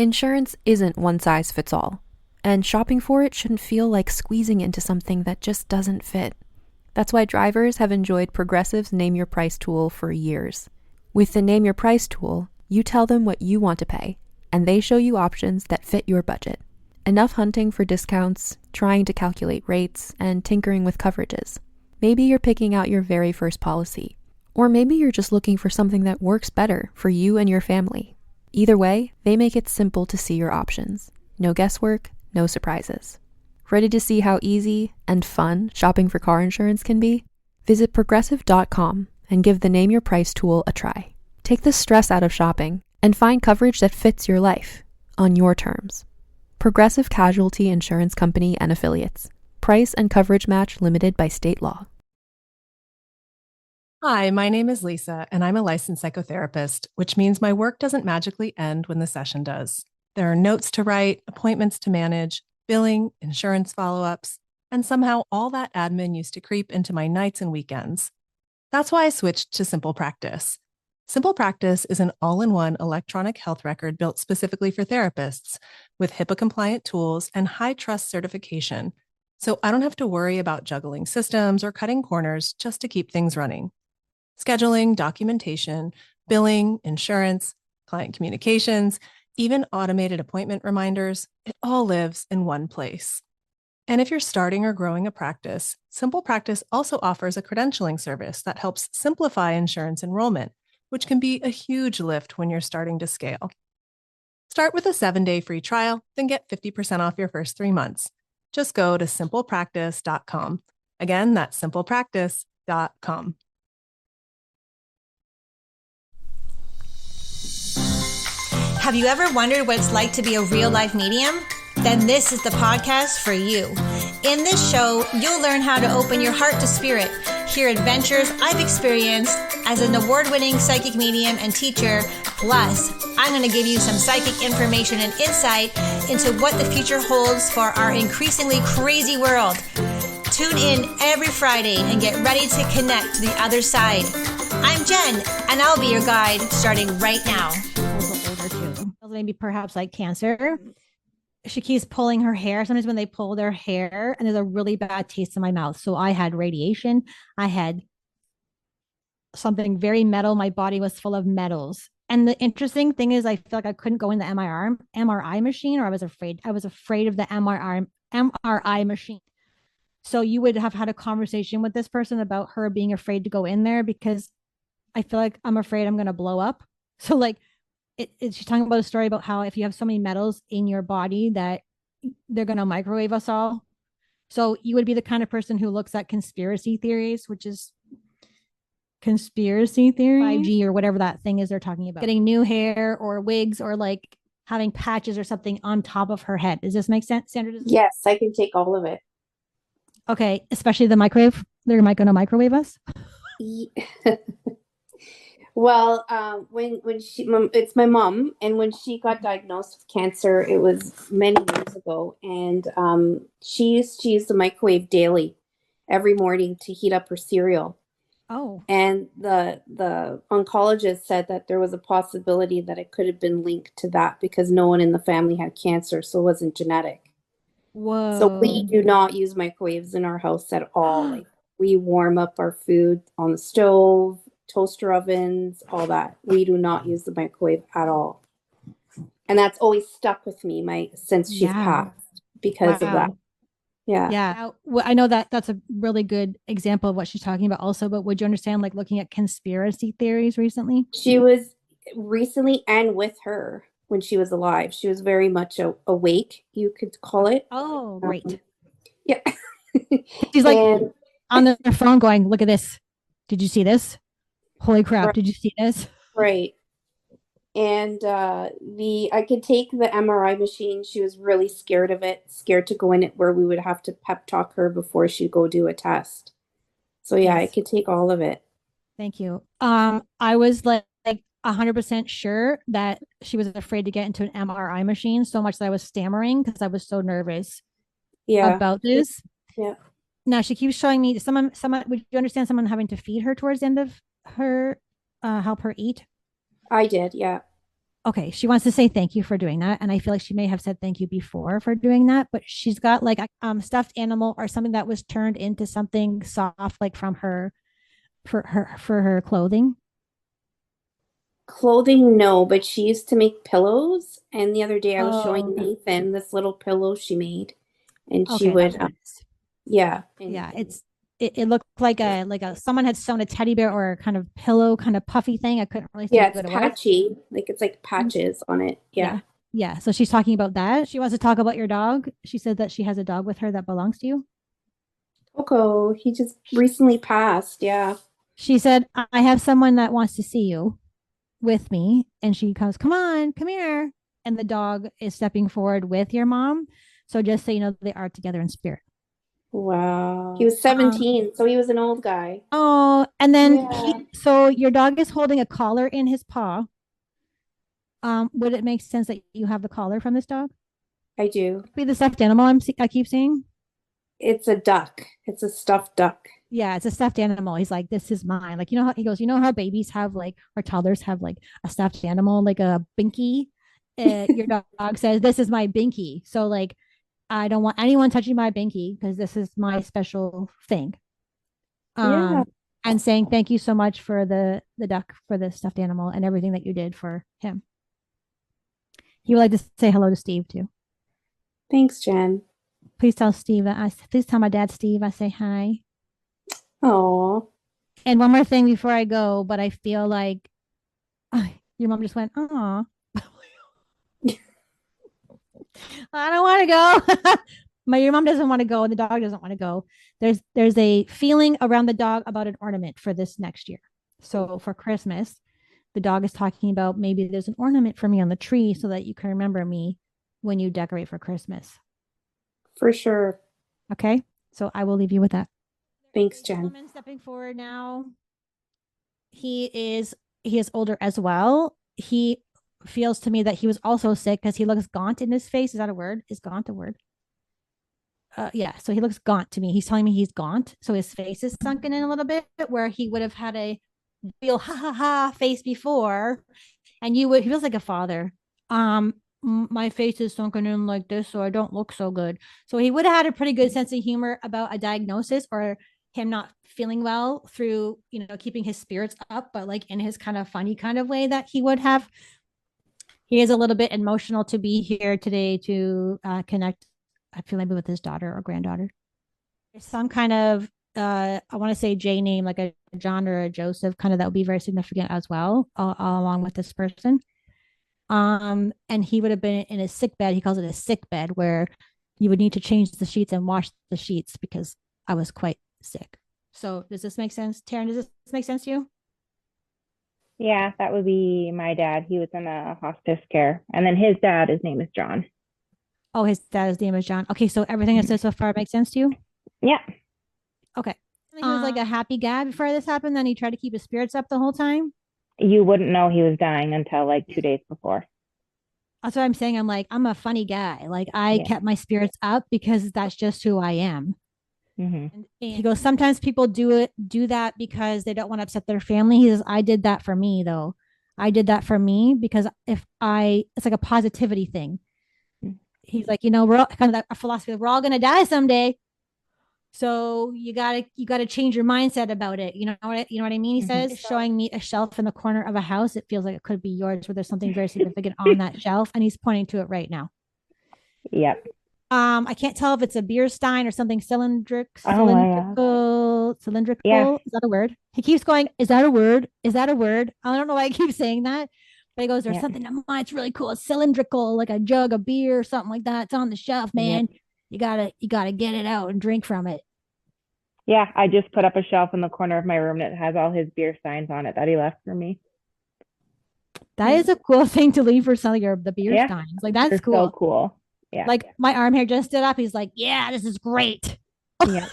Insurance isn't one size fits all, and shopping for it shouldn't feel like squeezing into something that just doesn't fit. That's why drivers have enjoyed Progressive's Name Your Price tool for years. With the Name Your Price tool, you tell them what you want to pay, and they show you options that fit your budget. Enough hunting for discounts, trying to calculate rates, and tinkering with coverages. Maybe you're picking out your very first policy, or maybe you're just looking for something that works better for you and your family. Either way, they make it simple to see your options. No guesswork, no surprises. Ready to see how easy and fun shopping for car insurance can be? Visit progressive.com and give the Name Your Price tool a try. Take the stress out of shopping and find coverage that fits your life on your terms. Progressive Casualty Insurance Company and Affiliates. Price and coverage match limited by state law. Hi, my name is Lisa, and I'm a licensed psychotherapist, which means my work doesn't magically end when the session does. There are notes to write, appointments to manage, billing, insurance follow-ups, and somehow all that admin used to creep into my nights and weekends. That's why I switched to Simple Practice. Simple Practice is an all-in-one electronic health record built specifically for therapists with HIPAA-compliant tools and high-trust certification, so I don't have to worry about juggling systems or cutting corners just to keep things running. Scheduling, documentation, billing, insurance, client communications, even automated appointment reminders, it all lives in one place. And if you're starting or growing a practice, Simple Practice also offers a credentialing service that helps simplify insurance enrollment, which can be a huge lift when you're starting to scale. Start with a 7-day free trial, then get 50% off your first 3 months. Just go to simplepractice.com. Again, that's simplepractice.com. Have you ever wondered what it's like to be a real-life medium? Then this is the podcast for you. In this show, you'll learn how to open your heart to spirit, hear adventures I've experienced as an award-winning psychic medium and teacher. Plus, I'm going to give you some psychic information and insight into what the future holds for our increasingly crazy world. Tune in every Friday and get ready to connect to the other side. I'm Jen, and I'll be your guide starting right now. Maybe perhaps like cancer. She keeps pulling her hair. Sometimes when they pull their hair and there's a really bad taste in my mouth. So I had radiation. I had something very metal. My body was full of metals. And the interesting thing is I feel like I couldn't go in the MRI machine, or I was afraid. I was afraid of the MRI machine. So you would have had a conversation with this person about her being afraid to go in there, because I feel like I'm afraid I'm going to blow up. So like, she's talking about a story about how if you have so many metals in your body that they're going to microwave us all. So you would be the kind of person who looks at conspiracy theories, which is conspiracy theory, 5G or whatever that thing is they're talking about. Getting new hair or wigs or like having patches or something on top of her head. Does this make sense, Sandra? Yes, I can take all of it. Okay, especially the microwave. They're going to microwave us? Well, it's my mom, and when she got diagnosed with cancer, it was many years ago, and she used to use the microwave daily, every morning to heat up her cereal. Oh. And the oncologist said that there was a possibility that it could have been linked to that because no one in the family had cancer, so it wasn't genetic. Whoa. So we do not use microwaves in our house at all. Like, we warm up our food on the stove, toaster ovens, all that. We do not use the microwave at all. And that's always stuck with me since she's passed because of that. Yeah. Well, I know that that's a really good example of what she's talking about also, but would you understand like looking at conspiracy theories recently? She was recently, and with her when she was alive, she was very much awake, you could call it. Oh, great. Yeah. She's like on their phone going, look at this. Did you see this? Holy crap. Right. Did you see this? Right. And I could take the MRI machine. She was really scared of it, scared to go in it where we would have to pep talk her before she'd go do a test. So yeah, yes. I could take all of it. Thank you. I was like 100% sure that she was afraid to get into an MRI machine so much that I was stammering because I was so nervous about this. Yeah. Now she keeps showing me someone, would you understand someone having to feed her towards the end of her, help her eat? I did. Yeah. Okay, she wants to say thank you for doing that, and I feel like she may have said thank you before for doing that, but she's got like a stuffed animal or something that was turned into something soft, like from her for her clothing. Clothing, no, but she used to make pillows. And the other day I was showing Oh, Nathan this little pillow she made. And she okay, would, that's what it is. yeah. Yeah, it looked like a someone had sewn a teddy bear or a kind of pillow, kind of puffy thing. I couldn't really Yeah, see it's what it was. patchy. Like it's like Mhm. patches on it. Yeah. Yeah. Yeah. So she's talking about that. She wants to talk about your dog. She said that she has a dog with her that belongs to you. Coco, he just recently passed. Yeah. She said, I have someone that wants to see you with me. And she goes, come on, come here. And the dog is stepping forward with your mom. So just so you know, they are together in spirit. Wow. He was Um, 17, so he was an old guy. oh, and then Yeah, so your dog is holding a collar in his paw. Would it make sense that you have the collar from this dog? I do. Be the stuffed animal I keep seeing. It's a duck. It's a stuffed duck. Yeah, it's a stuffed animal. He's like, this is mine. Like, you know how he goes, you know how babies have like, or toddlers have like a stuffed animal, like a binky. Your dog says, this is my binky. So like, I don't want anyone touching my binky because this is my special thing. Yeah. Um, and saying thank you so much for the duck, for the stuffed animal and everything that you did for him. He would like to say hello to Steve too. Thanks, Jen. Please tell Steve that please tell my dad Steve I say hi. Oh, And one more thing before I go, but I feel like your mom just went, oh, I don't want to go. Your mom doesn't want to go, and the dog doesn't want to go. There's a feeling around the dog about an ornament for this next year. So for Christmas, the dog is talking about maybe there's an ornament for me on the tree so that you can remember me when you decorate for Christmas. for sure. Okay, so I will leave you with that. Thanks, A Jen. gentleman stepping forward now. He is older as well. He feels to me that he was also sick because he looks gaunt in his face. Is that a word? Is gaunt a word? Yeah, so he looks gaunt to me. He's telling me he's gaunt, so his face is sunken in a little bit, where he would have had a real ha ha ha face before, and you would. He feels like a father. My face is sunken in like this, so I don't look so good. So he would have had a pretty good sense of humor about a diagnosis or him not feeling well through, keeping his spirits up, but like in his kind of funny kind of way that he would have. He is a little bit emotional to be here today to connect. I feel maybe with his daughter or granddaughter. There's some kind of I want to say J name, like a John or a Joseph, kind of that would be very significant as well, along with this person. And he would have been in a sick bed. He calls it a sick bed, where you would need to change the sheets and wash the sheets because I was quite sick. So does this make sense, Taryn? Does this make sense to you? Yeah, that would be my dad. He was in a hospice care. And then his dad, his name is John. Oh, his dad's name is John. Okay, so everything I said so far makes sense to you? Yeah. Okay. He was like a happy guy before this happened. Then he tried to keep his spirits up the whole time. You wouldn't know he was dying until like 2 days before. That's what I'm saying. I'm like, I'm a funny guy. Like I Yeah. kept my spirits up because that's just who I am. hmm And he goes, sometimes people do that because they don't want to upset their family. He says, I did that for me though. I did that for me because it's like a positivity thing. He's like, we're all kind of a philosophy. We're all going to die someday. So you gotta change your mindset about it. You know what I mean? He says, showing me a shelf in the corner of a house. It feels like it could be yours, where there's something very significant on that shelf, and he's pointing to it right now. Yep. I can't tell if it's a beer stein or something Oh my God. Yeah. cylindrical. Is that a word? He keeps going, is that a word? Is that a word? I don't know why I keep saying that. But he goes, there's Yep. something on mine. It's really cool. It's cylindrical, like a jug of beer or something like that. It's on the shelf, man. Yep. You gotta get it out and drink from it. Yeah. I just put up a shelf in the corner of my room that has all his beer signs on it that he left for me. That is a cool thing to leave for some of the beer Yeah. steins. Like that's They're cool. so cool. Yeah. Like my arm hair just stood up. He's like, yeah, this is great. Yeah.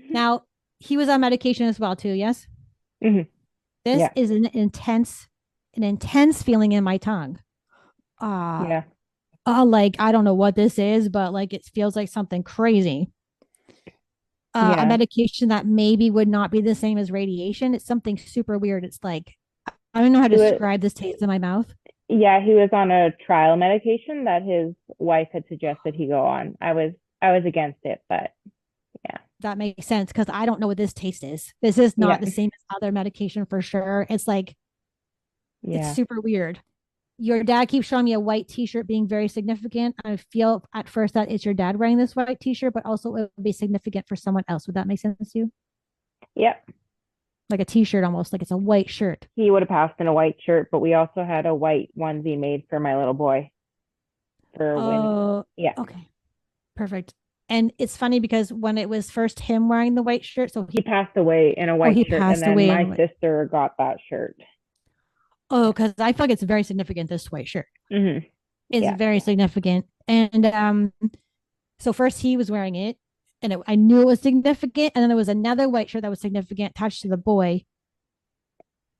Now he was on medication as well too. Yes. hmm This Yeah. is an intense feeling in my tongue. Yeah. Like I don't know what this is, but like it feels like something crazy. A Yeah. medication that maybe would not be the same as radiation. It's something super weird. It's like I don't know how to Do it. describe this taste in my mouth. Yeah, he was on a trial medication that his wife had suggested he go on. I was against it, but yeah. That makes sense because I don't know what this taste is. This is not Yeah. the same as other medication for sure. It's like, it's Yeah. super weird. Your dad keeps showing me a white t-shirt being very significant. I feel at first that it's your dad wearing this white t-shirt, but also it would be significant for someone else. Would that make sense to you? Yep. Like a t-shirt almost, like it's a white shirt. He would have passed in a white shirt, but we also had a white onesie made for my little boy for when, Oh, yeah. okay. Perfect. And it's funny because when it was first him wearing the white shirt, so He passed away in a white he shirt, passed and then away in a my white- sister got that shirt. because I feel like it's very significant, this white shirt. Hmm. Is Yeah. very significant. And so first he was wearing it, and I knew it was significant. And then there was another white shirt that was significant attached to the boy.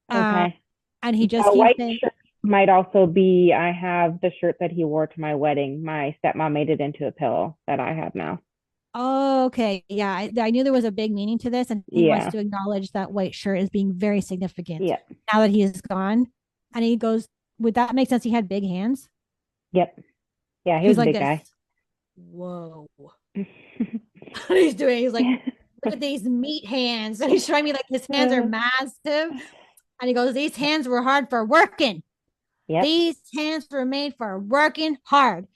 Okay. And he just A keeps white saying, shirt might also be, I have the shirt that he wore to my wedding. My stepmom made it into a pillow that I have now. oh, okay. Yeah, I knew there was a big meaning to this, and he wants Yeah. to acknowledge that white shirt as being very significant Yeah. now that he is gone. And he goes, would that make sense? He had big hands. Yep. Yeah, he He's was a like big this. guy. Whoa. What he's doing? He's like, look at these meat hands. And he's showing me like his hands are massive. And he goes, these hands were hard for working. Yep. These hands were made for working hard.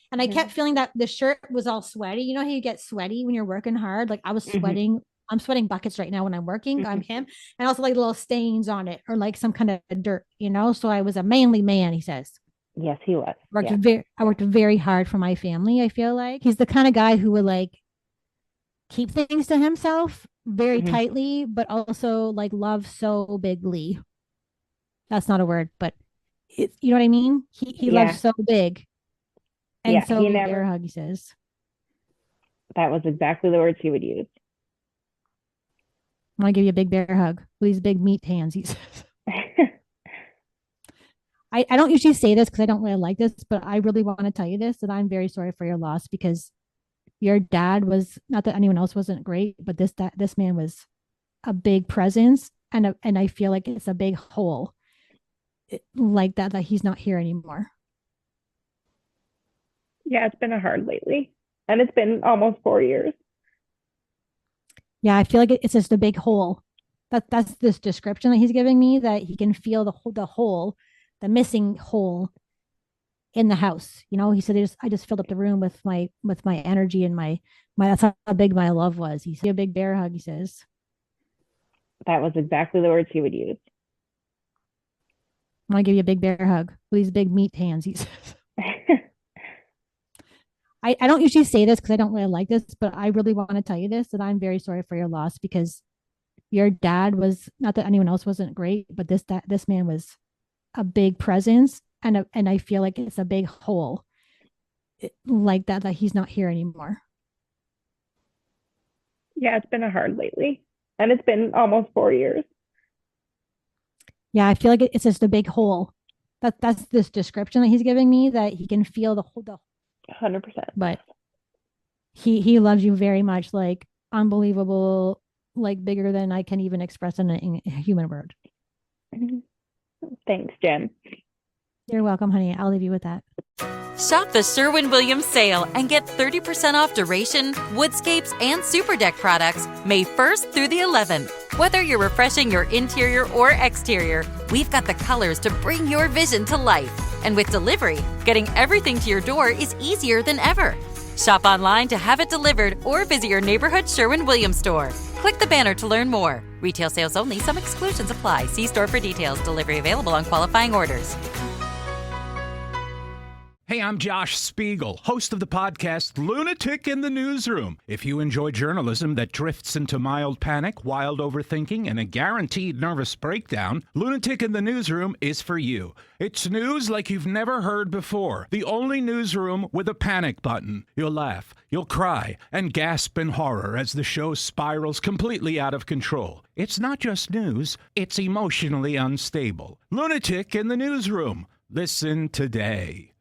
And I kept feeling that the shirt was all sweaty. You know how you get sweaty when you're working hard? Like I was sweating. I'm sweating buckets right now when I'm working. I'm him. And also like little stains on it or like some kind of dirt, you know? So I was a manly man, he says. Yes, he was. I worked very hard for my family, I feel like. He's the kind of guy who would like keep things to himself very tightly, but also like love so bigly. That's not a word, but you know what I mean? He loves so big. And Yeah, so he bear never, hug, he says. that was exactly the words he would use. I want to give you a big bear hug with these big meat hands, he says. I don't usually say this because I don't really like this, but I really want to tell you this, that I'm very sorry for your loss because your dad was, not that anyone else wasn't great, but this man was a big presence, and I feel like it's a big hole like that he's not here anymore. Yeah, it's been a hard lately. And it's been almost 4 years. Yeah, I feel like it's just a big hole. That's this description that he's giving me, that he can feel the hole, the missing hole in the house. You know, he said I just filled up the room with my energy and my that's how big my love was. He said a big bear hug, he says. That was exactly the words he would use. I want to give you a big bear hug with these big meat hands, he says. I don't usually say this because I don't really like this, but I really want to tell you this, that I'm very sorry for your loss because your dad was, not that anyone else wasn't great, but this man was a big presence, and I feel like it's a big hole like that he's not here anymore. Yeah, it's been a hard lately. And it's been almost 4 years. Yeah, I feel like it's just a big hole. That's this description that he's giving me, that he can feel the 100%. But he loves you very much, like unbelievable, like bigger than I can even express in a human word. Thanks, Jen. You're welcome, honey. I'll leave you with that. Shop the Sherwin-Williams sale and get 30% off Duration, Woodscapes, and Super Deck products May 1st through the 11th. Whether you're refreshing your interior or exterior, we've got the colors to bring your vision to life. And with delivery, getting everything to your door is easier than ever. Shop online to have it delivered or visit your neighborhood Sherwin-Williams store. Click the banner to learn more. Retail sales only. Some exclusions apply. See store for details. Delivery available on qualifying orders. Hey, I'm Josh Spiegel, host of the podcast Lunatic in the Newsroom. If you enjoy journalism that drifts into mild panic, wild overthinking, and a guaranteed nervous breakdown, Lunatic in the Newsroom is for you. It's news like you've never heard before. The only newsroom with a panic button. You'll laugh, you'll cry, and gasp in horror as the show spirals completely out of control. It's not just news, it's emotionally unstable. Lunatic in the Newsroom. Listen today.